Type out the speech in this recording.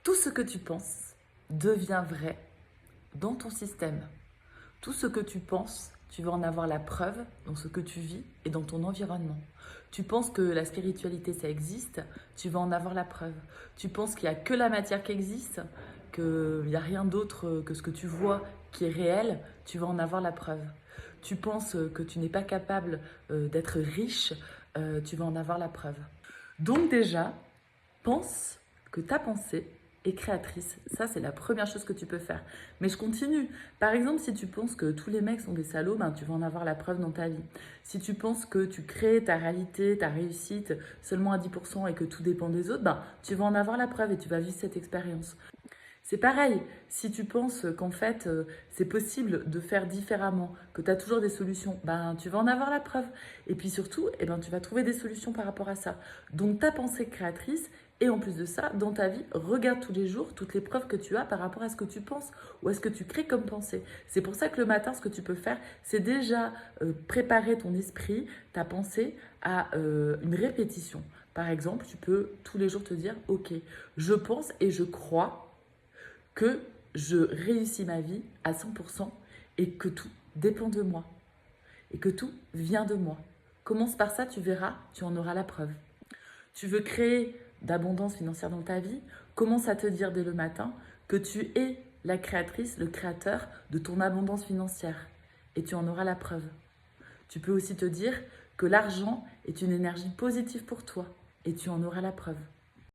Tout ce que tu penses devient vrai dans ton système. Tout ce que tu penses, tu vas en avoir la preuve dans ce que tu vis et dans ton environnement. Tu penses que la spiritualité, ça existe, tu vas en avoir la preuve. Tu penses qu'il n'y a que la matière qui existe, qu'il n'y a rien d'autre que ce que tu vois qui est réel, tu vas en avoir la preuve. Tu penses que tu n'es pas capable d'être riche, tu vas en avoir la preuve. Donc déjà, pense que ta pensée est créatrice. Ça, c'est la première chose que tu peux faire. Mais je continue. Par exemple, si tu penses que tous les mecs sont des salauds, ben, tu vas en avoir la preuve dans ta vie. Si tu penses que tu crées ta réalité, ta réussite seulement à 10% et que tout dépend des autres, ben, tu vas en avoir la preuve et tu vas vivre cette expérience. C'est pareil, si tu penses qu'en fait c'est possible de faire différemment, que tu as toujours des solutions, ben tu vas en avoir la preuve. Et puis surtout, eh ben, tu vas trouver des solutions par rapport à ça. Donc ta pensée créatrice, et en plus de ça, dans ta vie, regarde tous les jours toutes les preuves que tu as par rapport à ce que tu penses ou à ce que tu crées comme pensée. C'est pour ça que le matin, ce que tu peux faire, c'est déjà préparer ton esprit, ta pensée à une répétition. Par exemple, tu peux tous les jours te dire, ok, je pense et je crois que je réussis ma vie à 100% et que tout dépend de moi et que tout vient de moi. Commence par ça, tu verras, tu en auras la preuve. Tu veux créer d'abondance financière dans ta vie, commence à te dire dès le matin que tu es la créatrice, le créateur de ton abondance financière et tu en auras la preuve. Tu peux aussi te dire que l'argent est une énergie positive pour toi et tu en auras la preuve.